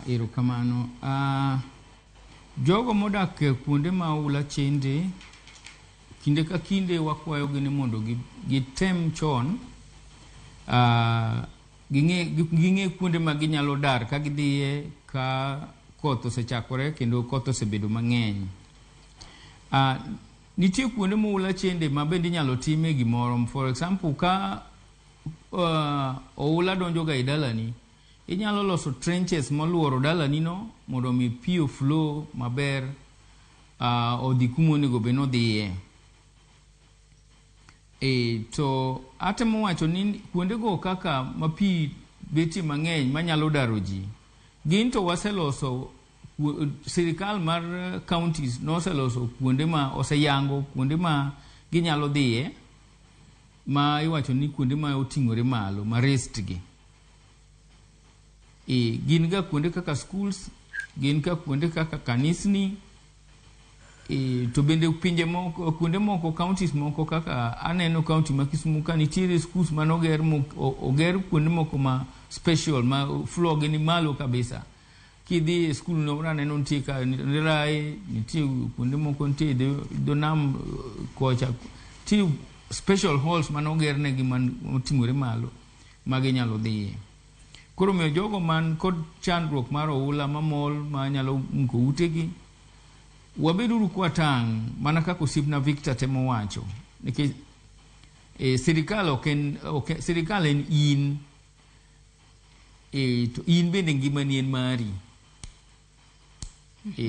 Erokamano. Jogo modak kuonde ma oula chende kinde ka kinde wakwayogi ni mondo gitem chon ging'e kuonde ma ginyalo dar ka gidhiye ka koth osechakore kendo koth osebedo mang'eny. Nitie kuonde ma oula chende ma bende inyalo time gimoro. For example, ka oula donjo ga i dalani, inyalo loso trenches moluoro dalani no mondo mi pi flow maber odhi kuma onego bed ni odhiye. To atemo wacho ni kuonde go kaka ma pi betie mang'eny manyalo daro ji, gin to waseloso, sirikal mar counties noseloso kuonde ma oseyango kuonde ma ginyalo dhiye, ma iwacho ni kuonde ma oting'ore malo ma raised gi. Gin ga kuonde kaka schools, gin ka kuonde kaka kanisni, to bende pinje moko, kuonde moko, counties moko kaka aneno county ma Kisumu ka nitiere schools man oger kuonde moko ma special ma floor gi ni malo kabisa. Kidhi e school no aneno nitie ka Rai, nitie kuonde moko nitie do nam kocha, nitie special halls man oger negi man oting'ore malo ma ginyalo dhiye. Koro miyo jogo man kod chandruok mar oula mamol ma nyalo muko utegi, wabeduru kwa tang' mana kaka osiepna Victor temo wacho, nikech sirikal en in, to in bende ngimani en mari.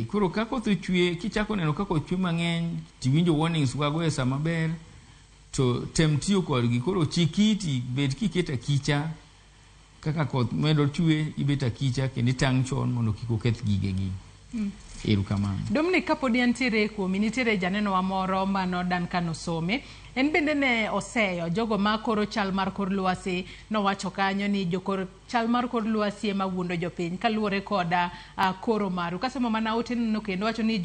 Koro ka koth ochwe, kichako neno ka koth chwe mang'eny, tiwinjo warnings wago e sa maber, to tem tiyo kodgi. Koro chik iti, bed kiketa kicha, kaka koth medo chwe, ibeta kicha kendo itang' chon mondo kik oketh gigegi. Erokamano. Dominic, kapodi antiere kuomi, nitiere janeno wa moro mano Duncan Osome. En bende ne oseyo jogo ma koro chal mar kor lwasi, no wacho kanyo ni jokor chal mar kor lwasi ema wuondo jopiny kaluwore koda koro maru. Kasemo mana otenno kendo wacho ni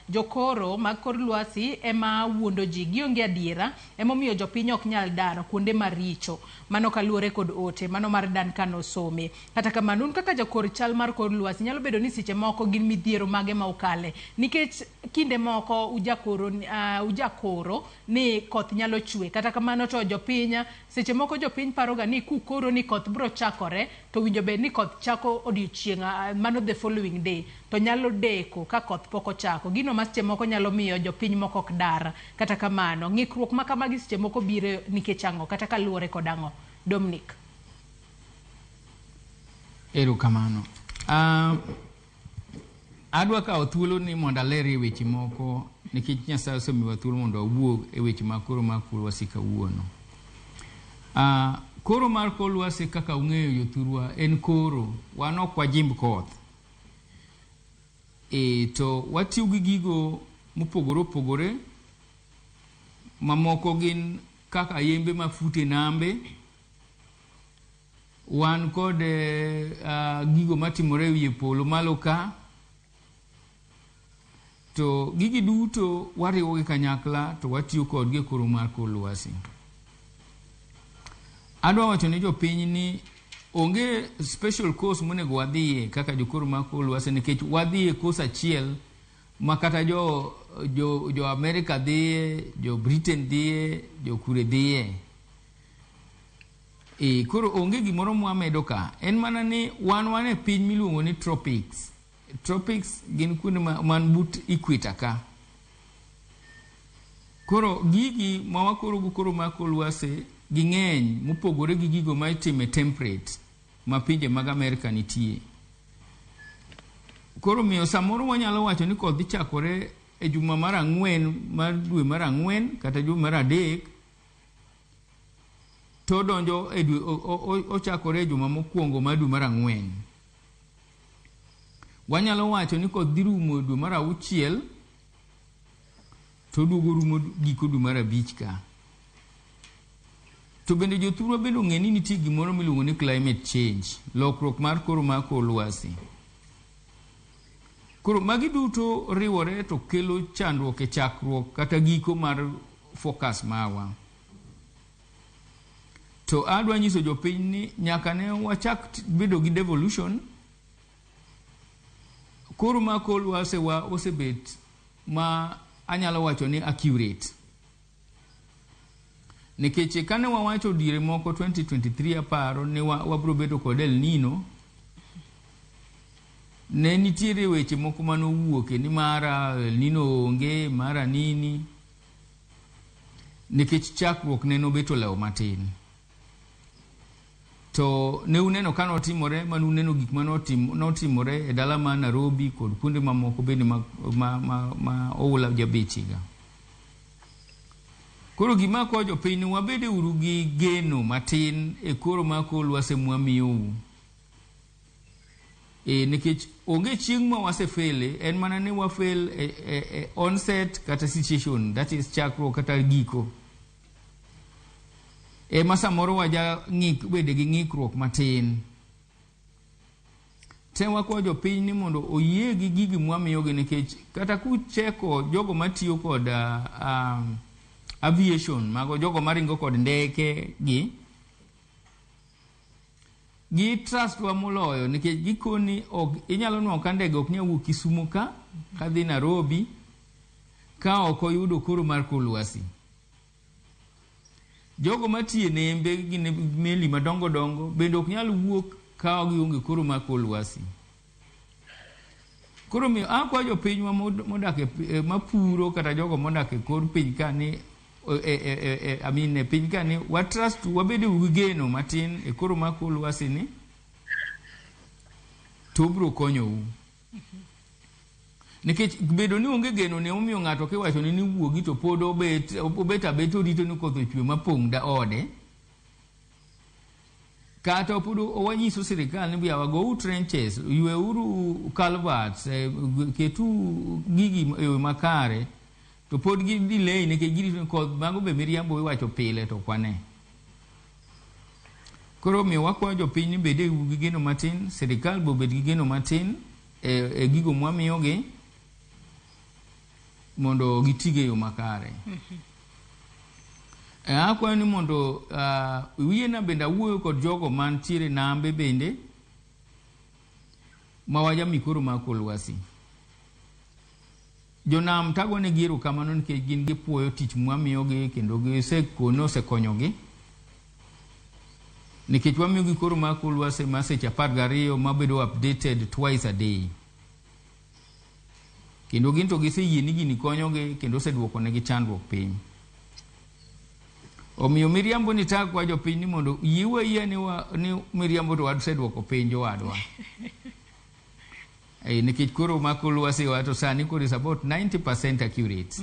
jokoro mag kor lwasi ema wuondo ji, gionge adiera, ema miyo jopiny ok nyal dar kuonde maricho. Mano kaluwore kod ote, mano mar Duncan Osome. Kata kamano, un kaka jokor chal mar kor lwasi, nyalo bedo ni seche moko gin midhiero mage ma ukale. Nikech kinde moko ujakoro ni koth nyalo chwe. Kata kamano to jopinya, seche moko jopiny paroga ni kukoro ni koth bro chakore, to winjo bed ni koth chako odiochieng' mano the following day, to nyalo deko ka koth poko chako. Gino ma seche moko nyalo miyo jopiny moko ok dar. Kata kamano, ng'ikruok ma kamagi seche moko biro nikech ang'o, kata kaluwore kod ang'o. Dominic. Erokamano. Adwa kawo thuolo ni mondo aler weche moko, nikech Nyasaye osemiwa thuolo mondo awuo e weche ma koro mar kor lwasi kawuono. Koro mar kor lwasi kaka ung'eyo jothurwa en koro, wan ok wajimb koth. To watiyo gi gigo mopogore opogore, mamoko gin kaka yembe mafute nambe, wan kod gigo matimore e wiye polo malo ka, to gigi duto wariwo gi kanyakla to watiyo kodgi e koro mar kor lwasi. Adwa wacho ni jopiny ni onge special course monego wadhiye kaka jokoro mar kor lwasi, nikech wadhiye course achiel ma kata jo America dhiye, jo Britain dhiye, jo kure dhiye. Koro onge gimoro mwamedo ka. En mana ni wan e piny miluongo ni tropics. Tropics gin kuonde man but equator ka. Koro gigi ma wakoro go koro mar kor lwasi ging'eny mopogore gi gigo ma itime temperate ma pinje mag America nitie. Koro miyo samoro wanyalo wacho ni koth dhi chakore e juma mar 4 mar dwe mar 4 kata dwe mar 3, to donjo e dwe ochakore e juma mokwongo mar dwe mar 4. Wanyalo wacho ni koth dhi rumo dwe mar 6 to duogo rumo giko dwe mar 5 ka. To bende jothurwa bende ong'e ni nitie gimoro miluongo ni climate change, lokruok mar koro mar kor lwasi. Koro magi duto riwore to kelo chandruok e chakruok kata giko mar focus mawa. To adwa nyiso jopiny ni nyaka ne wachak bedo gi devolution, koro ma kor lwasi wa osebet ma anyalo wacho ni accurate. Nikech kane wawacho diere moko 2023 aparo ni wabro bedo kod El Nino, ne nitiere weche moko manowuoke ni mara El Nino onge, mara nini, nikech chakruok ne nobeto leo matin. To ne uneno ka notimore, manu uneno gik notimore e dala ma Nairobi kod kuonde mamoko bende ma oula jabechiga. Koro gima ko jopiny wabede uru gi geno matin e koro ma kor lwasi mwamiyou. Nikech onge chieng' ma wasefele, en mana ni wafel onset kata situation, that is chakruok kata giko. Masa moro waja bede gi ng'ikruok matin. Te wako jopiny ni mondo oyie gi gigi mwamiyogi, nikech kata kucheko jogo matiyo kod aviation, mago jogo maringo kod ndeke gi trust wa moloyo, nikech gikoni inyalo nuo ka ndege ok nyal wuok Kisumu ka dhi Nairobi ka ok oyudo koro mar kor lwasi. Jogo matiye nembe gi meli madongo dongo bende ok nyal wuok ka gionge koro mar kor lwasi. Koro mi akwa jopiny modak mapuro kata jogo modak e kor piny ka ni piny ka ni wa trust wabede ugeno matin e koro ma kor lwasi ni to bro konyou. Nikech bedo ni onge geno ne omiyo ng'ato kiwacho ni wuogi to pod obet abet orito ni koth ochwe mapong' da ode, kata pod owanyiso sirikal ni biya wago trenches, ywe uru culverts, ketu gigi e makare, to pod gi delay nikech girito koth mago be miriambo iwacho pile to kwane. Koro mi wakwa jopiny ni bede gi geno matin, sirikal bo bed gi geno matin e gigo mwamiyogi mondo gitige yo makare. Akwa ni mondo wiena benda wuoyo kod jogo mantiere nambe bende mawaja mikoro ma kor lwasi. Jonam tago ne giro kamano nikech gin gipuoyo tich mwamiyogi kendo osekonyogi. Nikech wamiyogi koro ma kor lwasi ma seche 12 mabedo updated twice a day. Kendo gin to giseyie ni gini konyogi kendo oseduoko negi chandruok piny. Omiyo miriambo ni takwa jopiny ni mondo yie ni miriambo to waseduoko piny jowadwa. Nikech koro ma kor lwasi wato sani koro is about 90% accurate.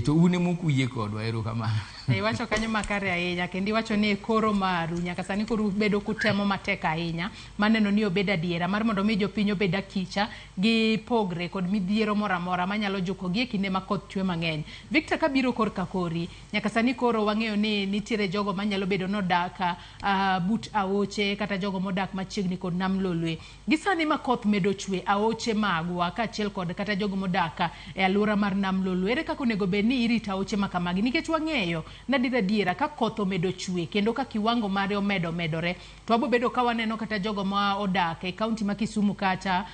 To une mokuyie kodwa, erokamano. Iwacho kanyo makare ahinya, kendo iwacho ni koro maru nyaka sani koro bedo kutemo matek ahinya maneno ni obed adiera mar mondo mi jopiny obed akicha gi pogre kod midhiero moramora manyalo jukogi e kinde ma koth chwe mang'eny. Victor, kabiro kor kakori, nyaka sani koro wang'eyo ni nitiere jogo manyalo bedo nodaka but aoche kata jogo modak machiegni kod nam Lolwe. Gisani ma koth medo chwe, aoche magwa kaachiel kod kata jogo modaka e alwora mar nam Lolwe, ere kaka onego bed ni irita aoche makamagi? Nikech wang'eyo nadiera ka koth omedo chwe kendo ka kiwango mare omedo medore, to wabo bedo ka waneno kata jogo ma odak e kaunti ma Kisumu kata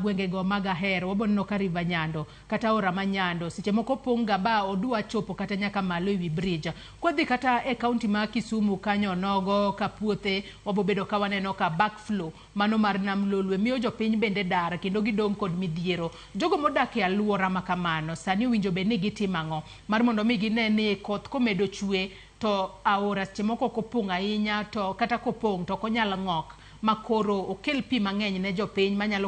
gwengego mag Ahero, wabo neno ka River Nyando kata Ora Manyando seche moko ponga ba odwa chopo kata nyaka malo ewi bridge. Kodhi kata e kaunti ma Kisumu kanyo Nogo, Kapuothe, wabo bedo ka waneno ka backflow mano mar nam Lolwe miyo jopiny bende dar kendo gidong kod midhiero. Jogo modak e alwora makamano sani winjo be ni gitimo ang'o mar mondo mi gine ni koth komedo chwe to aora seche moko kopong' ahinya to kata kopong' to konyal ng'ok makoro okel pi mang'eny ne jopiny manyalo